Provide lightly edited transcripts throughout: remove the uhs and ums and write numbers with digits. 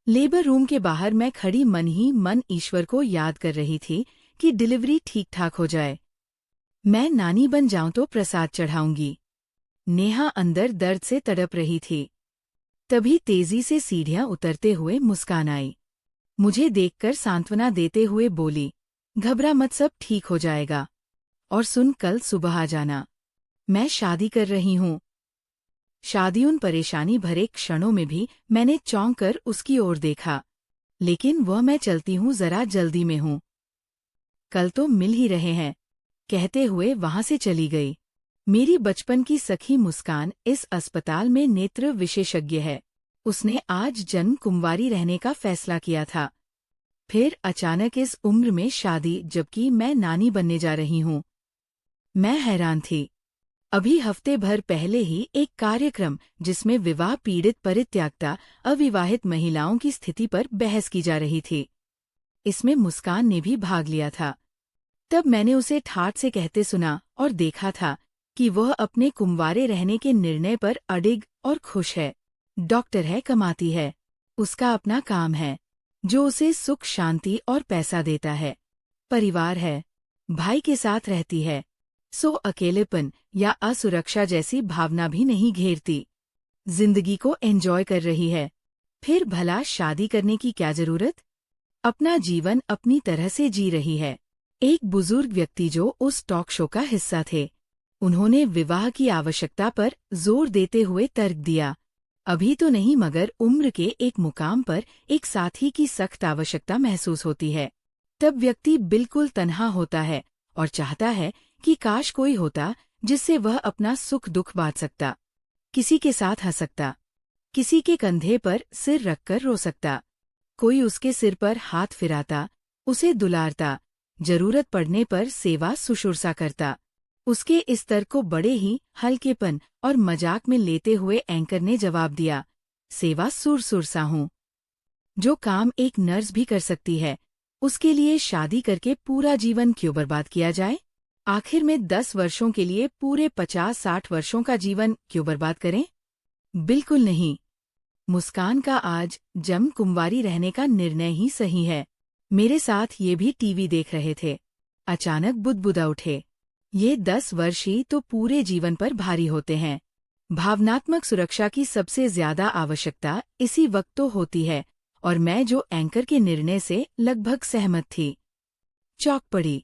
Labour room के बाहर मैं खड़ी मन ही मन ईश्वर को याद कर रही थी कि डिलीवरी ठीक ठाक हो जाए। मैं नानी बन जाऊं तो प्रसाद चढ़ाऊंगी। नेहा अंदर दर्द से तड़प रही थी। तभी तेजी से सीढ़ियां उतरते हुए मुस्कान आई। मुझे देखकर सांत्वना देते हुए बोली, घबरा मत, सब ठीक हो जाएगा। और सुन, कल सुबह आ जाना, मैं शादी कर रही हूँ। शादी। उन परेशानी भरे क्षणों में भी मैंने चौंक कर उसकी ओर देखा, लेकिन वह मैं चलती हूँ, जरा जल्दी में हूँ, कल तो मिल ही रहे हैं, कहते हुए वहां से चली गई। मेरी बचपन की सखी मुस्कान इस अस्पताल में नेत्र विशेषज्ञ है। उसने आज जन्म कुंवारी रहने का फैसला किया था। फिर अचानक इस उम्र में शादी, जबकि मैं नानी बनने जा रही हूँ। मैं हैरान थी। अभी हफ्ते भर पहले ही एक कार्यक्रम जिसमें विवाह पीड़ित परित्यक्ता अविवाहित महिलाओं की स्थिति पर बहस की जा रही थी, इसमें मुस्कान ने भी भाग लिया था। तब मैंने उसे ठाठ से कहते सुना और देखा था कि वह अपने कुंवारे रहने के निर्णय पर अडिग और खुश है। डॉक्टर है, कमाती है, उसका अपना काम है जो उसे सुख शांति और पैसा देता है। परिवार है, भाई के साथ रहती है, सो अकेलेपन या असुरक्षा जैसी भावना भी नहीं घेरती। जिंदगी को एंजॉय कर रही है। फिर भला शादी करने की क्या जरूरत? अपना जीवन अपनी तरह से जी रही है। एक बुजुर्ग व्यक्ति जो उस टॉक शो का हिस्सा थे, उन्होंने विवाह की आवश्यकता पर जोर देते हुए तर्क दिया, अभी तो नहीं, मगर उम्र के एक मुकाम पर एक साथी की सख्त आवश्यकता महसूस होती है। तब व्यक्ति बिल्कुल तन्हा होता है और चाहता है कि काश कोई होता जिससे वह अपना सुख दुख बांट सकता, किसी के साथ हंस सकता, किसी के कंधे पर सिर रखकर रो सकता, कोई उसके सिर पर हाथ फिराता, उसे दुलारता, जरूरत पड़ने पर सेवा सुश्रूषा करता। उसके इस तर्क को बड़े ही हल्केपन और मजाक में लेते हुए एंकर ने जवाब दिया, सेवा सुरसुरसा हूँ। जो काम एक नर्स भी कर सकती है, उसके लिए शादी करके पूरा जीवन क्यों बर्बाद किया जाए? आखिर में 10 वर्षों के लिए पूरे 50-60 वर्षों का जीवन क्यों बर्बाद करें? बिल्कुल नहीं। मुस्कान का आज जम कुंवारी रहने का निर्णय ही सही है। मेरे साथ ये भी टीवी देख रहे थे। अचानक बुदबुदा उठे, ये 10 वर्ष ही तो पूरे जीवन पर भारी होते हैं। भावनात्मक सुरक्षा की सबसे ज्यादा आवश्यकता इसी वक्त तो होती है, और मैं जो एंकर के निर्णय से लगभग सहमत थी। चौंक पड़ी।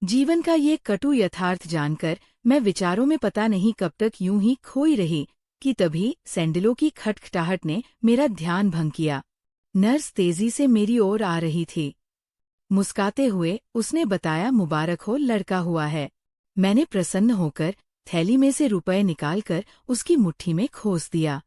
जीवन का ये कटु यथार्थ जानकर मैं विचारों में पता नहीं कब तक यूं ही खोई रही कि तभी सैंडलों की खटखटाहट ने मेरा ध्यान भंग किया। नर्स तेजी से मेरी ओर आ रही थी। मुस्काते हुए उसने बताया, मुबारक हो, लड़का हुआ है। मैंने प्रसन्न होकर थैली में से रुपए निकालकर उसकी मुट्ठी में खोस दिया।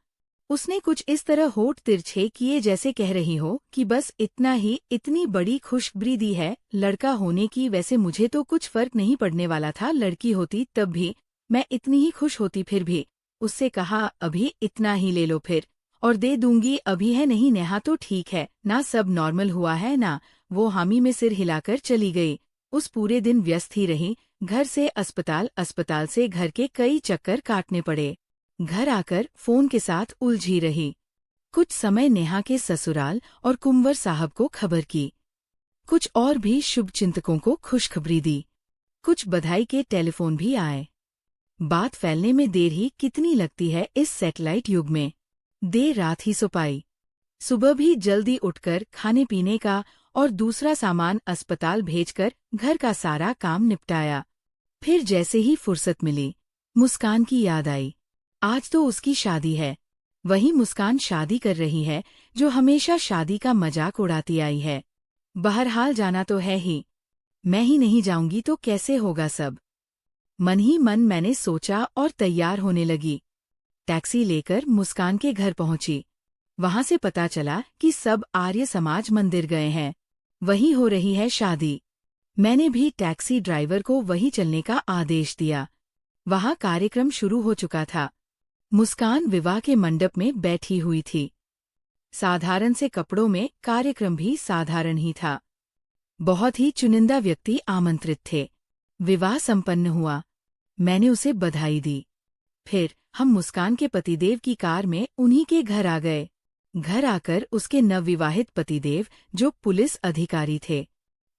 उसने कुछ इस तरह होठ तिरछे किए जैसे कह रही हो कि बस इतना ही, इतनी बड़ी खुशखबरी दी है लड़का होने की। वैसे मुझे तो कुछ फर्क नहीं पड़ने वाला था, लड़की होती तब भी मैं इतनी ही खुश होती। फिर भी उससे कहा, अभी इतना ही ले लो फिर, और दे दूंगी। अभी है नहीं नेहा, तो ठीक है ना, सब नॉर्मल हुआ है ना? वो हामी में सिर हिलाकर चली गई। उस पूरे दिन व्यस्त ही रही। घर से अस्पताल, अस्पताल से घर के कई चक्कर काटने पड़े। घर आकर फोन के साथ उलझी रही। कुछ समय नेहा के ससुराल और कुंवर साहब को खबर की। कुछ और भी शुभचिंतकों को खुशखबरी दी। कुछ बधाई के टेलीफोन भी आए। बात फैलने में देर ही कितनी लगती है इस सैटेलाइट युग में। देर रात ही सो पाई। सुबह भी जल्दी उठकर खाने पीने का और दूसरा सामान अस्पताल भेजकर घर का सारा काम निपटाया। फिर जैसे ही फुर्सत मिली, मुस्कान की याद आई। आज तो उसकी शादी है। वही मुस्कान शादी कर रही है जो हमेशा शादी का मजाक उड़ाती आई है। बहरहाल जाना तो है ही। मैं ही नहीं जाऊंगी तो कैसे होगा सब? मन ही मन मैंने सोचा और तैयार होने लगी। टैक्सी लेकर मुस्कान के घर पहुंची। वहां से पता चला कि सब आर्य समाज मंदिर गए हैं। वहीं हो रही है शादी। मैंने भी टैक्सी ड्राइवर को वहीं चलने का आदेश दिया। वहां कार्यक्रम शुरू हो चुका था। मुस्कान विवाह के मंडप में बैठी हुई थी। साधारण से कपड़ों में कार्यक्रम भी साधारण ही था। बहुत ही चुनिंदा व्यक्ति आमंत्रित थे। विवाह संपन्न हुआ। मैंने उसे बधाई दी। फिर हम मुस्कान के पतिदेव की कार में उन्हीं के घर आ गए। घर आकर उसके नवविवाहित पतिदेव, जो पुलिस अधिकारी थे,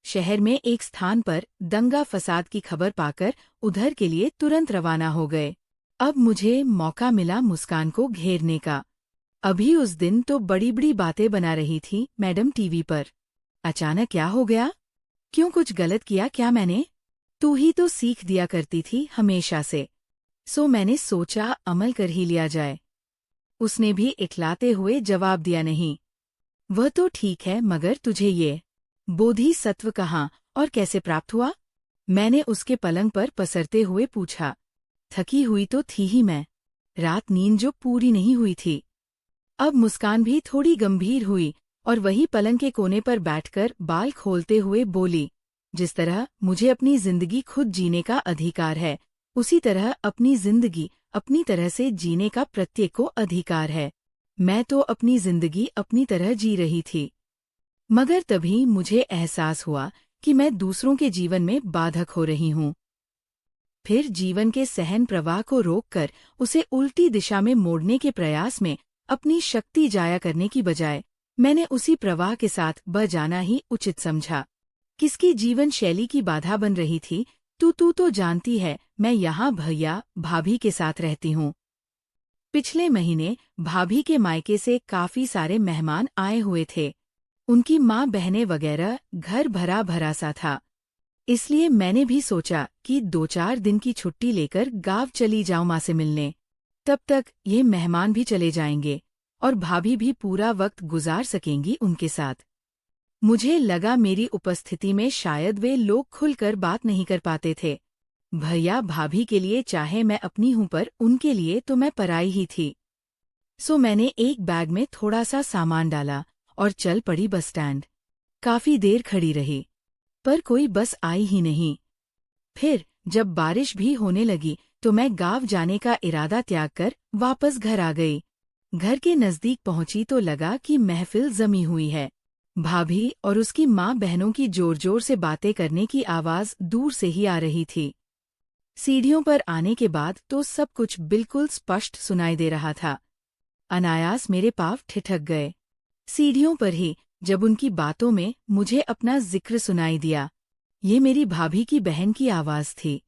शहर में एक स्थान पर दंगा फसाद की खबर पाकर उधर के लिए तुरंत रवाना हो गए। अब मुझे मौका मिला मुस्कान को घेरने का। अभी उस दिन तो बड़ी बड़ी बातें बना रही थी मैडम टीवी पर। अचानक क्या हो गया? क्यों, कुछ गलत किया क्या मैंने? तू ही तो सीख दिया करती थी हमेशा से। सो मैंने सोचा अमल कर ही लिया जाए। उसने भी इखलाते हुए जवाब दिया, नहीं। वह तो ठीक है, मगर तुझे ये बोधिसत्व कहाँ और कैसे प्राप्त हुआ? मैंने उसके पलंग पर पसरते हुए पूछा। थकी हुई तो थी ही मैं, रात नींद जो पूरी नहीं हुई थी। अब मुस्कान भी थोड़ी गंभीर हुई और वही पलंग के कोने पर बैठकर बाल खोलते हुए बोली, जिस तरह मुझे अपनी जिंदगी खुद जीने का अधिकार है, उसी तरह अपनी जिंदगी अपनी तरह से जीने का प्रत्येक को अधिकार है। मैं तो अपनी जिंदगी अपनी तरह जी रही थी, मगर तभी मुझे एहसास हुआ कि मैं दूसरों के जीवन में बाधक हो रही हूँ। फिर जीवन के सहन प्रवाह को रोककर उसे उल्टी दिशा में मोड़ने के प्रयास में अपनी शक्ति जाया करने की बजाय मैंने उसी प्रवाह के साथ बह जाना ही उचित समझा। किसकी जीवन शैली की बाधा बन रही थी? तू तो जानती है, मैं यहाँ भैया भाभी के साथ रहती हूँ। पिछले महीने भाभी के मायके से काफी सारे मेहमान आए हुए थे। उनकी माँ बहनें वगैरह, घर भरा भरा सा था। इसलिए मैंने भी सोचा कि 2-4 दिन की छुट्टी लेकर गाँव चली जाऊं माँ से मिलने। तब तक ये मेहमान भी चले जाएंगे और भाभी भी पूरा वक्त गुजार सकेंगी उनके साथ। मुझे लगा मेरी उपस्थिति में शायद वे लोग खुलकर बात नहीं कर पाते थे। भैया भाभी के लिए चाहे मैं अपनी हूं, पर उनके लिए तो मैं पराई ही थी। सो मैंने एक बैग में थोड़ा सा सामान डाला और चल पड़ी बस स्टैंड। काफी देर खड़ी रही, पर कोई बस आई ही नहीं। फिर जब बारिश भी होने लगी तो मैं गाँव जाने का इरादा त्याग कर वापस घर आ गई। घर के नजदीक पहुंची तो लगा कि महफिल जमी हुई है। भाभी और उसकी माँ बहनों की जोर जोर से बातें करने की आवाज दूर से ही आ रही थी। सीढ़ियों पर आने के बाद तो सब कुछ बिल्कुल स्पष्ट सुनाई दे रहा था। अनायास मेरे पाँव ठिठक गए। सीढ़ियों पर ही जब उनकी बातों में मुझे अपना जिक्र सुनाई दिया। ये मेरी भाभी की बहन की आवाज थी।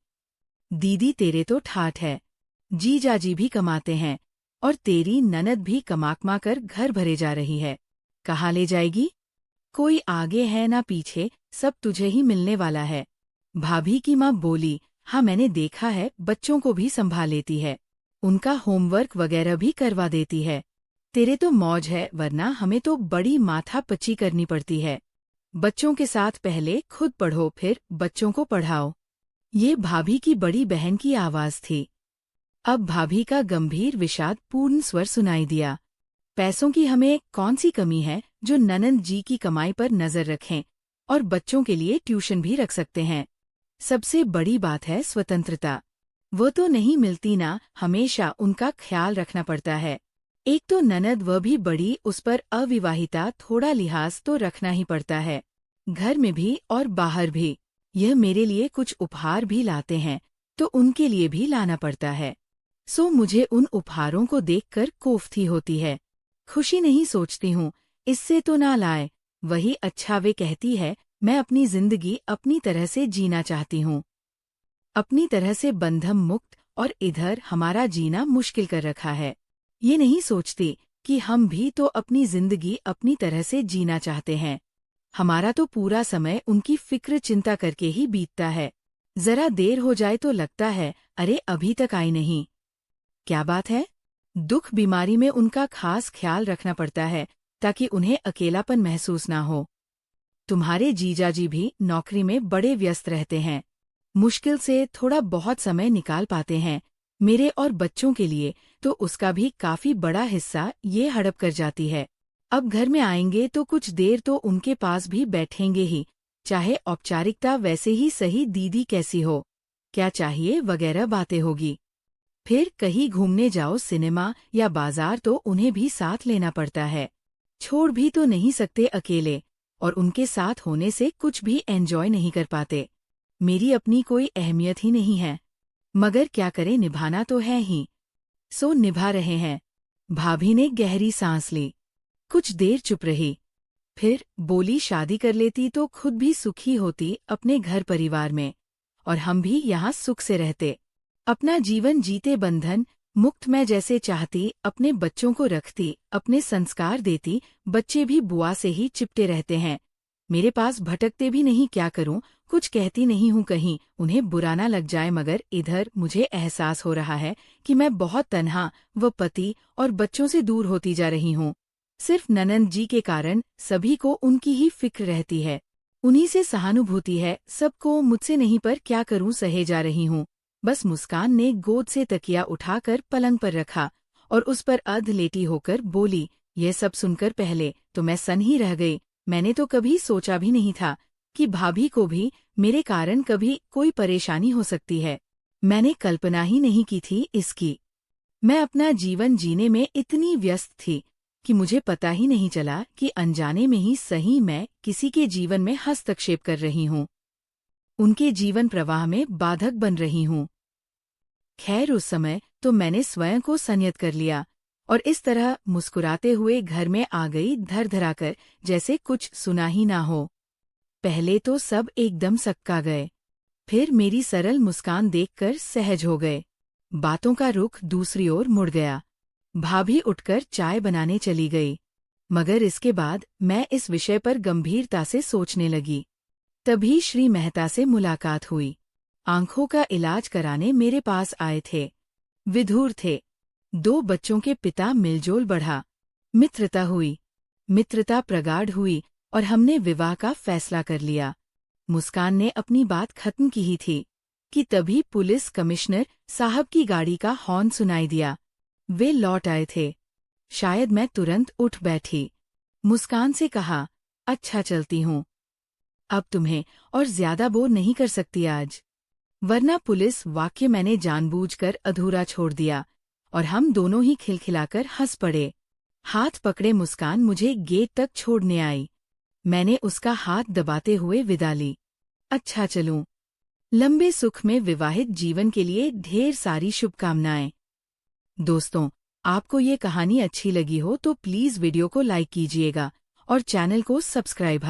दीदी तेरे तो ठाठ है, जीजाजी भी कमाते हैं और तेरी ननद भी कमा कर घर भरे जा रही है। कहाँ ले जाएगी? कोई आगे है ना पीछे, सब तुझे ही मिलने वाला है। भाभी की माँ बोली, हाँ मैंने देखा है, बच्चों को भी संभाल लेती है, उनका होमवर्क वगैरह भी करवा देती है। तेरे तो मौज है, वरना हमें तो बड़ी माथापच्ची करनी पड़ती है। बच्चों के साथ पहले खुद पढ़ो, फिर बच्चों को पढ़ाओ। ये भाभी की बड़ी बहन की आवाज थी। अब भाभी का गंभीर विषाद पूर्ण स्वर सुनाई दिया। पैसों की हमें कौन सी कमी है जो ननंद जी की कमाई पर नजर रखें और बच्चों के लिए ट्यूशन भी रख सकते हैं। सबसे बड़ी बात है स्वतंत्रता, वो तो नहीं मिलती ना, हमेशा उनका ख्याल रखना पड़ता है। एक तो ननद, वह भी बड़ी, उस पर अविवाहिता, थोड़ा लिहाज तो रखना ही पड़ता है, घर में भी और बाहर भी। यह मेरे लिए कुछ उपहार भी लाते हैं तो उनके लिए भी लाना पड़ता है। सो मुझे उन उपहारों को देखकर कोफ्ती होती है। खुशी नहीं सोचती हूँ, इससे तो ना लाए, वही अच्छा। वे कहती है मैं अपनी जिंदगी अपनी तरह से जीना चाहती हूँ, अपनी तरह से बंधन मुक्त, और इधर हमारा जीना मुश्किल कर रखा है। ये नहीं सोचती कि हम भी तो अपनी जिंदगी अपनी तरह से जीना चाहते हैं। हमारा तो पूरा समय उनकी फिक्र चिंता करके ही बीतता है। जरा देर हो जाए तो लगता है अरे अभी तक आई नहीं। क्या बात है? दुख बीमारी में उनका खास ख्याल रखना पड़ता है ताकि उन्हें अकेलापन महसूस ना हो। तुम्हारे जीजाजी भी नौकरी में बड़े व्यस्त रहते हैं, मुश्किल से थोड़ा बहुत समय निकाल पाते हैं मेरे और बच्चों के लिए, तो उसका भी काफी बड़ा हिस्सा ये हड़प कर जाती है। अब घर में आएंगे तो कुछ देर तो उनके पास भी बैठेंगे ही, चाहे औपचारिकता वैसे ही सही, दीदी कैसी हो, क्या चाहिए वगैरह बातें होगी। फिर कहीं घूमने जाओ, सिनेमा या बाजार, तो उन्हें भी साथ लेना पड़ता है। छोड़ भी तो नहीं सकते अकेले, और उनके साथ होने से कुछ भी एंजॉय नहीं कर पाते। मेरी अपनी कोई अहमियत ही नहीं है, मगर क्या करें, निभाना तो है ही। सो निभा रहे हैं। भाभी ने गहरी सांस ली। कुछ देर चुप रही, फिर बोली शादी कर लेती तो खुद भी सुखी होती अपने घर परिवार में, और हम भी यहाँ सुख से रहते। अपना जीवन जीते बंधन मुक्त मैं जैसे चाहती अपने बच्चों को रखती, अपने संस्कार देती, बच्चे भी बुआ से ही चिपटे रहते हैं। मेरे पास भटकते भी नहीं, क्या करूं, कुछ कहती नहीं हूं कहीं उन्हें बुरा ना लग जाए, मगर इधर मुझे एहसास हो रहा है कि मैं बहुत तन्हा व पति और बच्चों से दूर होती जा रही हूं। सिर्फ ननंद जी के कारण सभी को उनकी ही फिक्र रहती है, उन्हीं से सहानुभूति है सबको, मुझसे नहीं, पर क्या करूं, सहे जा रही हूं। बस मुस्कान ने गोद से तकिया उठाकर पलंग पर रखा और उस पर अध लेटी होकर बोली। यह सब सुनकर पहले तो मैं सन ही रह गई। मैंने तो कभी सोचा भी नहीं था कि भाभी को भी मेरे कारण कभी कोई परेशानी हो सकती है। मैंने कल्पना ही नहीं की थी इसकी। मैं अपना जीवन जीने में इतनी व्यस्त थी कि मुझे पता ही नहीं चला कि अनजाने में ही सही मैं किसी के जीवन में हस्तक्षेप कर रही हूँ, उनके जीवन प्रवाह में बाधक बन रही हूँ। खैर उस समय तो मैंने स्वयं को संयत कर लिया और इस तरह मुस्कुराते हुए घर में आ गई धर-धराकर, जैसे कुछ सुना ही ना हो। पहले तो सब एकदम सक्का गए, फिर मेरी सरल मुस्कान देखकर सहज हो गए। बातों का रुख दूसरी ओर मुड़ गया। भाभी उठकर चाय बनाने चली गई, मगर इसके बाद मैं इस विषय पर गंभीरता से सोचने लगी। तभी श्री मेहता से मुलाकात हुई। आंखों का इलाज कराने मेरे पास आए थे। विधुर थे, 2 बच्चों के पिता। मिलजोल बढ़ा, मित्रता हुई, मित्रता प्रगाढ़ हुई और हमने विवाह का फैसला कर लिया। मुस्कान ने अपनी बात खत्म की ही थी कि तभी पुलिस कमिश्नर साहब की गाड़ी का हॉर्न सुनाई दिया। वे लौट आए थे। शायद मैं तुरंत उठ बैठी, मुस्कान से कहा, अच्छा चलती हूँ, अब तुम्हें और ज्यादा बोर नहीं कर सकती आज, वरना पुलिस वाक्य मैंने जानबूझकर अधूरा छोड़ दिया और हम दोनों ही खिलखिलाकर हंस पड़े। हाथ पकड़े मुस्कान मुझे गेट तक छोड़ने आई। मैंने उसका हाथ दबाते हुए विदा ली। अच्छा चलूं। लंबे सुख में विवाहित जीवन के लिए ढेर सारी शुभकामनाएं। दोस्तों, आपको ये कहानी अच्छी लगी हो तो प्लीज़ वीडियो को लाइक कीजिएगा और चैनल को सब्सक्राइब।